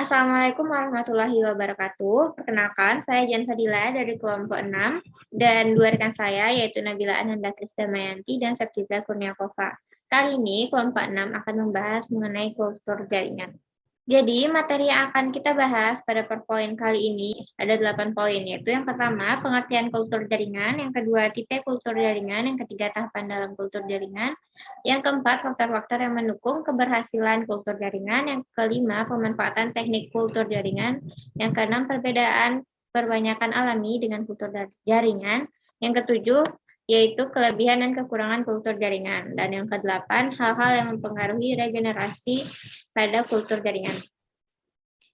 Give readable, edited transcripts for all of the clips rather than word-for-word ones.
Assalamualaikum warahmatullahi wabarakatuh. Perkenalkan, saya Jan Fadila dari kelompok 6 dan dua rekan saya yaitu Nabila Ananda Krisdamayanti dan Septiza Kurniakova. Kali ini kelompok 6 akan membahas mengenai kultur jaringan. Jadi, materi yang akan kita bahas pada perpoin kali ini ada 8 poin, yaitu yang pertama, pengertian kultur jaringan, yang kedua, tipe kultur jaringan, yang ketiga, tahapan dalam kultur jaringan, yang keempat, faktor-faktor yang mendukung keberhasilan kultur jaringan, yang kelima, pemanfaatan teknik kultur jaringan, yang keenam, perbedaan perbanyakan alami dengan kultur jaringan, yang ketujuh, yaitu kelebihan dan kekurangan kultur jaringan. Dan yang kedelapan, hal-hal yang mempengaruhi regenerasi pada kultur jaringan.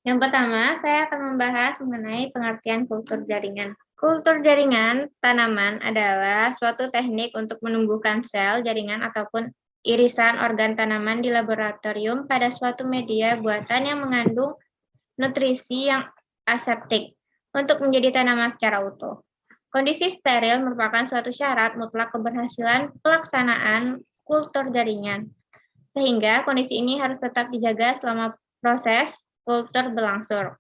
Yang pertama, saya akan membahas mengenai pengertian kultur jaringan. Kultur jaringan tanaman adalah suatu teknik untuk menumbuhkan sel jaringan ataupun irisan organ tanaman di laboratorium pada suatu media buatan yang mengandung nutrisi yang aseptik untuk menjadi tanaman secara utuh. Kondisi steril merupakan suatu syarat mutlak keberhasilan pelaksanaan kultur jaringan, sehingga kondisi ini harus tetap dijaga selama proses kultur berlangsung.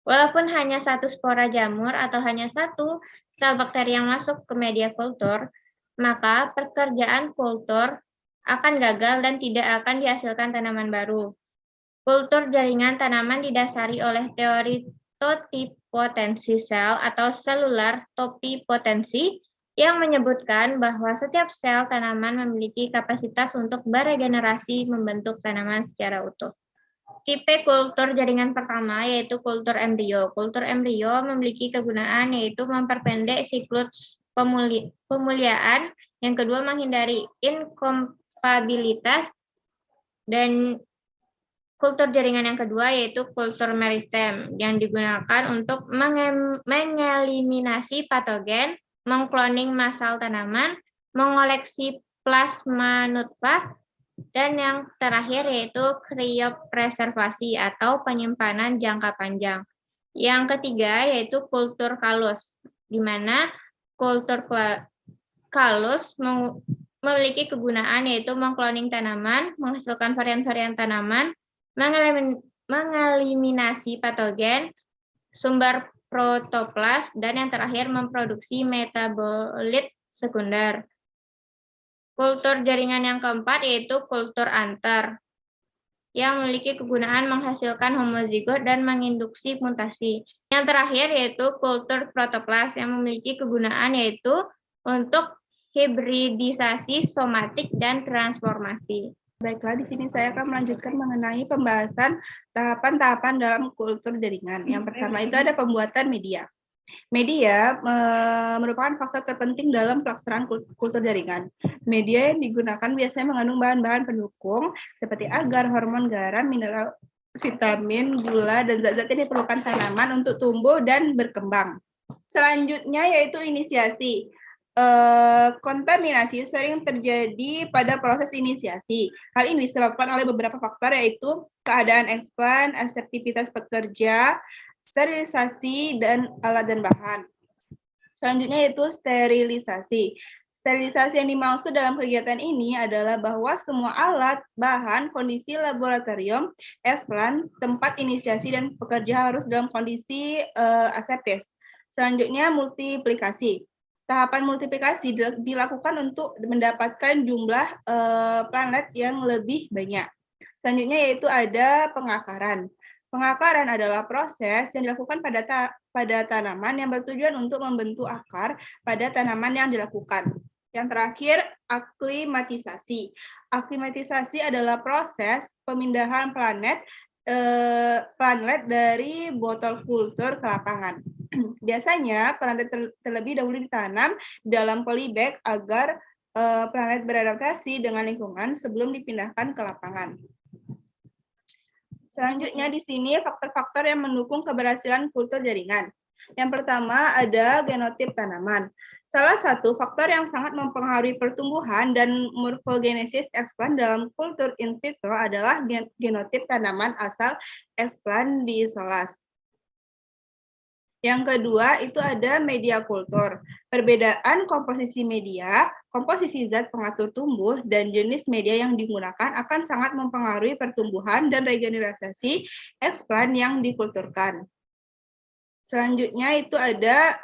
Walaupun hanya satu spora jamur atau hanya satu sel bakteri yang masuk ke media kultur, maka pekerjaan kultur akan gagal dan tidak akan dihasilkan tanaman baru. Kultur jaringan tanaman didasari oleh teori totipotensi sel atau selular topipotensi yang menyebutkan bahwa setiap sel tanaman memiliki kapasitas untuk beregenerasi membentuk tanaman secara utuh. Tipe kultur jaringan pertama yaitu kultur embrio. Kultur embrio memiliki kegunaan yaitu memperpendek siklus pemuliaan, yang kedua menghindari inkompatibilitas, dan kultur jaringan yang kedua yaitu kultur meristem yang digunakan untuk mengeliminasi patogen, mengkloning massal tanaman, mengoleksi plasma nutfah, dan yang terakhir yaitu kriopreservasi atau penyimpanan jangka panjang. Yang ketiga yaitu kultur kalus, di mana kultur kalus memiliki kegunaan yaitu mengkloning tanaman, menghasilkan varian-varian tanaman, mengeliminasi patogen, sumber protoplas, dan yang terakhir memproduksi metabolit sekunder. Kultur jaringan yang keempat yaitu kultur antar, yang memiliki kegunaan menghasilkan homozigot dan menginduksi mutasi. Yang terakhir yaitu kultur protoplas, yang memiliki kegunaan yaitu untuk hibridisasi somatik dan transformasi. Baiklah, di sini saya akan melanjutkan mengenai pembahasan tahapan-tahapan dalam kultur jaringan. Yang pertama itu ada pembuatan media. Media merupakan faktor terpenting dalam pelaksanaan kultur jaringan. Media yang digunakan biasanya mengandung bahan-bahan pendukung seperti agar, hormon, garam, mineral, vitamin, gula, dan zat-zat yang diperlukan tanaman untuk tumbuh dan berkembang. Selanjutnya yaitu inisiasi. Kontaminasi sering terjadi pada proses inisiasi. Hal ini disebabkan oleh beberapa faktor yaitu keadaan eksplan, aseptivitas pekerja, sterilisasi, dan alat dan bahan. Selanjutnya yaitu sterilisasi. Sterilisasi yang dimaksud dalam kegiatan ini adalah bahwa semua alat, bahan, kondisi laboratorium, eksplan, tempat inisiasi, dan pekerja harus dalam kondisi aseptis. Selanjutnya multiplikasi. Tahapan multiplikasi dilakukan untuk mendapatkan jumlah planet yang lebih banyak. Selanjutnya yaitu ada pengakaran. Pengakaran adalah proses yang dilakukan pada tanaman yang bertujuan untuk membentuk akar pada tanaman yang dilakukan. Yang terakhir, aklimatisasi. Aklimatisasi adalah proses pemindahan planet dari botol kultur ke lapangan. Biasanya planet terlebih dahulu ditanam dalam polybag agar planet beradaptasi dengan lingkungan sebelum dipindahkan ke lapangan. Selanjutnya di sini faktor-faktor yang mendukung keberhasilan kultur jaringan. Yang pertama ada genotip tanaman. Salah satu faktor yang sangat mempengaruhi pertumbuhan dan morfogenesis eksplan dalam kultur in vitro adalah genotip tanaman asal eksplan diisolas. Yang kedua itu ada media kultur. Perbedaan komposisi media komposisi zat pengatur tumbuh dan jenis media yang digunakan akan sangat mempengaruhi pertumbuhan dan regenerasi eksplan yang dikulturkan. Selanjutnya itu ada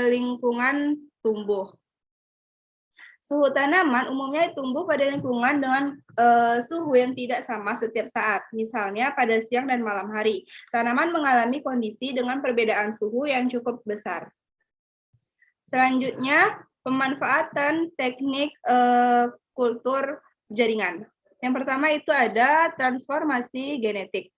lingkungan tumbuh. Suhu tanaman umumnya tumbuh pada lingkungan dengan suhu yang tidak sama setiap saat. Misalnya pada siang dan malam hari. Tanaman mengalami kondisi dengan perbedaan suhu yang cukup besar. Selanjutnya, pemanfaatan teknik kultur jaringan. Yang pertama itu ada transformasi genetik.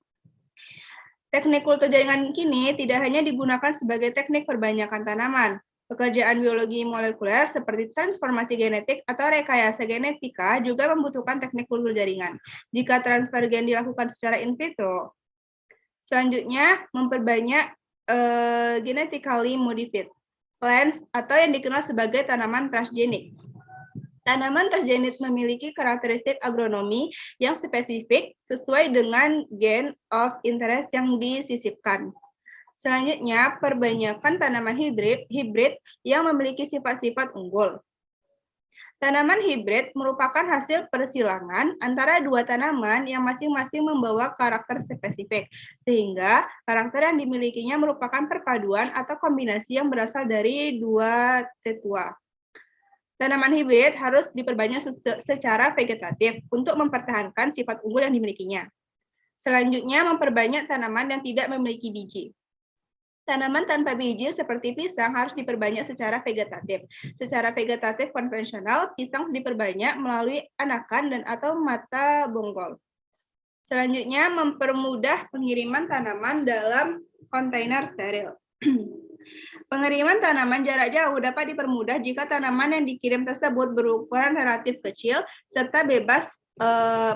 Teknik kultur jaringan kini tidak hanya digunakan sebagai teknik perbanyakan tanaman. Pekerjaan biologi molekuler seperti transformasi genetik atau rekayasa genetika juga membutuhkan teknik kultur jaringan. Jika transfer gen dilakukan secara in vitro. Selanjutnya, memperbanyak genetically modified plants atau yang dikenal sebagai tanaman transgenik. Tanaman transgenik memiliki karakteristik agronomi yang spesifik sesuai dengan gen of interest yang disisipkan. Selanjutnya, perbanyakan tanaman hibrid yang memiliki sifat-sifat unggul. Tanaman hibrid merupakan hasil persilangan antara dua tanaman yang masing-masing membawa karakter spesifik, sehingga karakter yang dimilikinya merupakan perpaduan atau kombinasi yang berasal dari dua tetua. Tanaman hibrid harus diperbanyak secara vegetatif untuk mempertahankan sifat unggul yang dimilikinya. Selanjutnya, memperbanyak tanaman yang tidak memiliki biji. Tanaman tanpa biji seperti pisang harus diperbanyak secara vegetatif. Secara vegetatif konvensional, pisang diperbanyak melalui anakan dan atau mata bonggol. Selanjutnya, mempermudah pengiriman tanaman dalam kontainer steril. Pengiriman tanaman jarak jauh dapat dipermudah jika tanaman yang dikirim tersebut berukuran relatif kecil serta bebas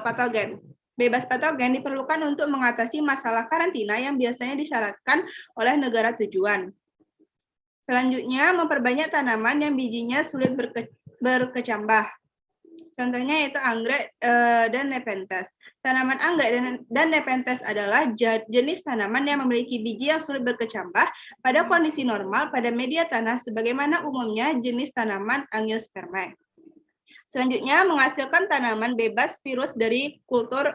patogen. Bebas patogen diperlukan untuk mengatasi masalah karantina yang biasanya disyaratkan oleh negara tujuan. Selanjutnya, memperbanyak tanaman yang bijinya sulit berkecambah. Contohnya yaitu anggrek dan nepenthes. Tanaman anggrek dan nepenthes adalah jenis tanaman yang memiliki biji yang sulit berkecambah pada kondisi normal pada media tanah sebagaimana umumnya jenis tanaman Angiospermae. Selanjutnya, menghasilkan tanaman bebas virus dari kultur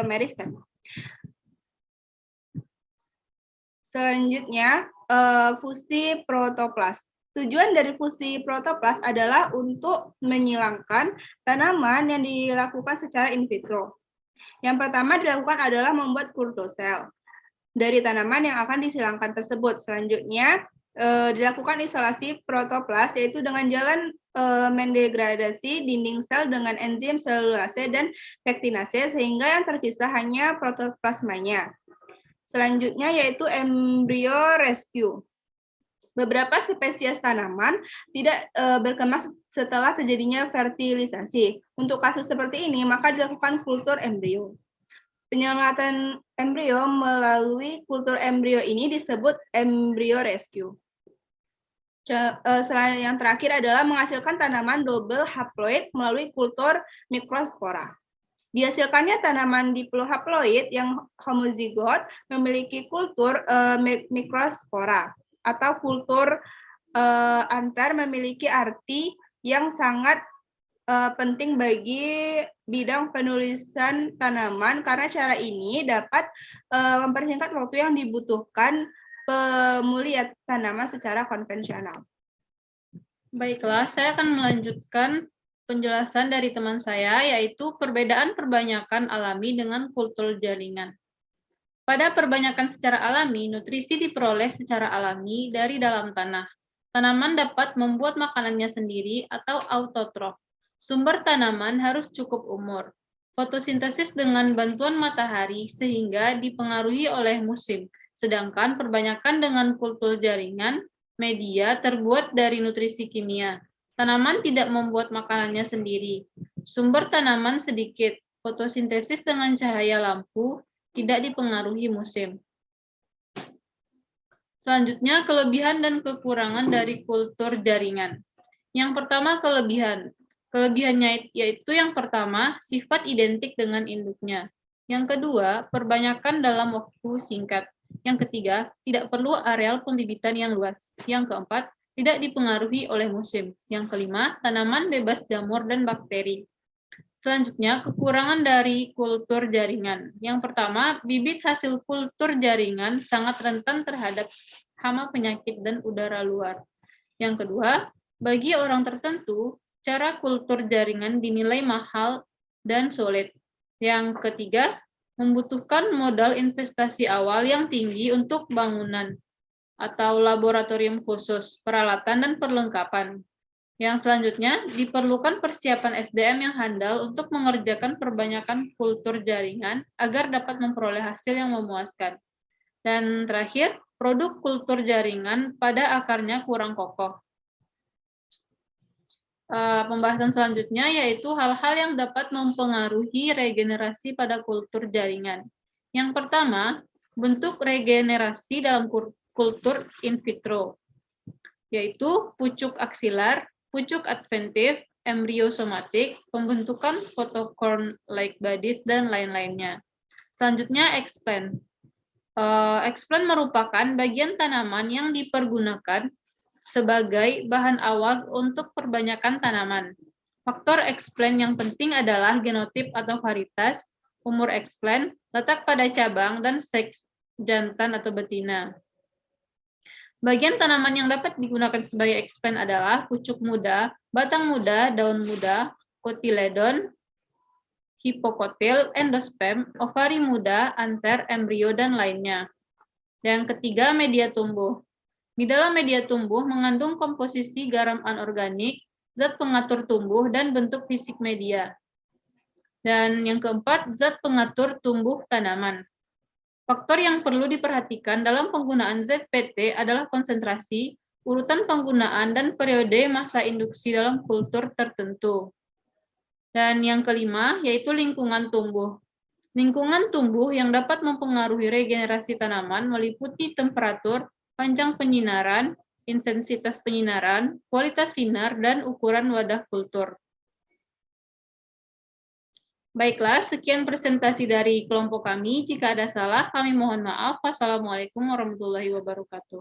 meristem. Selanjutnya, fusi protoplas. Tujuan dari fusi protoplas adalah untuk menyilangkan tanaman yang dilakukan secara in vitro. Yang pertama dilakukan adalah membuat kultursel dari tanaman yang akan disilangkan tersebut. Selanjutnya, dilakukan isolasi protoplas, yaitu dengan jalan mendegradasi dinding sel dengan enzim selulase dan pektinase, sehingga yang tersisa hanya protoplasmanya. Selanjutnya yaitu embrio rescue. Beberapa spesies tanaman tidak berkembang setelah terjadinya fertilisasi. Untuk kasus seperti ini, maka dilakukan kultur embrio. Penyelamatan embrio melalui kultur embrio ini disebut embrio rescue. Selain yang terakhir adalah menghasilkan tanaman double haploid melalui kultur mikrospora. Dihasilkannya tanaman diplohaploid yang homozigot memiliki kultur mikrospora atau kultur antar memiliki arti yang sangat penting bagi bidang penulisan tanaman karena cara ini dapat mempersingkat waktu yang dibutuhkan pemulihan tanaman secara konvensional. Baiklah, saya akan melanjutkan penjelasan dari teman saya, yaitu perbedaan perbanyakan alami dengan kultur jaringan. Pada perbanyakan secara alami, nutrisi diperoleh secara alami dari dalam tanah. Tanaman dapat membuat makanannya sendiri atau autotrof. Sumber tanaman harus cukup umur. Fotosintesis dengan bantuan matahari sehingga dipengaruhi oleh musim. Sedangkan perbanyakan dengan kultur jaringan, media terbuat dari nutrisi kimia. Tanaman tidak membuat makanannya sendiri. Sumber tanaman sedikit. Fotosintesis dengan cahaya lampu tidak dipengaruhi musim. Selanjutnya, kelebihan dan kekurangan dari kultur jaringan. Yang pertama, kelebihan. Kelebihannya yaitu yang pertama, sifat identik dengan induknya. Yang kedua, perbanyakan dalam waktu singkat. Yang ketiga, tidak perlu areal pembibitan yang luas. Yang keempat, tidak dipengaruhi oleh musim. Yang kelima, tanaman bebas jamur dan bakteri. Selanjutnya, kekurangan dari kultur jaringan. Yang pertama, bibit hasil kultur jaringan sangat rentan terhadap hama penyakit dan udara luar. Yang kedua, bagi orang tertentu, cara kultur jaringan dinilai mahal dan sulit. Yang ketiga, membutuhkan modal investasi awal yang tinggi untuk bangunan atau laboratorium khusus, peralatan, dan perlengkapan. Yang selanjutnya, diperlukan persiapan SDM yang handal untuk mengerjakan perbanyakan kultur jaringan agar dapat memperoleh hasil yang memuaskan. Dan terakhir, produk kultur jaringan pada akarnya kurang kokoh. Pembahasan selanjutnya yaitu hal-hal yang dapat mempengaruhi regenerasi pada kultur jaringan. Yang pertama, bentuk regenerasi dalam kultur in vitro, yaitu pucuk aksilar, pucuk adventif, embrio somatik, pembentukan photocorn-like bodies, dan lain-lainnya. Selanjutnya, explant. Explant merupakan bagian tanaman yang dipergunakan sebagai bahan awal untuk perbanyakan tanaman. Faktor explant yang penting adalah genotip atau varietas, umur explant, letak pada cabang, dan seks jantan atau betina. Bagian tanaman yang dapat digunakan sebagai explant adalah pucuk muda, batang muda, daun muda, kotiledon, hipokotil, endosperm, ovari muda, anter, embrio, dan lainnya. Yang ketiga, media tumbuh. Di dalam media tumbuh mengandung komposisi garam anorganik, zat pengatur tumbuh, dan bentuk fisik media. Dan yang keempat, zat pengatur tumbuh tanaman. Faktor yang perlu diperhatikan dalam penggunaan ZPT adalah konsentrasi, urutan penggunaan, dan periode masa induksi dalam kultur tertentu. Dan yang kelima, yaitu lingkungan tumbuh. Lingkungan tumbuh yang dapat mempengaruhi regenerasi tanaman meliputi temperatur, panjang penyinaran, intensitas penyinaran, kualitas sinar, dan ukuran wadah kultur. Baiklah, sekian presentasi dari kelompok kami. Jika ada salah, kami mohon maaf. Wassalamualaikum warahmatullahi wabarakatuh.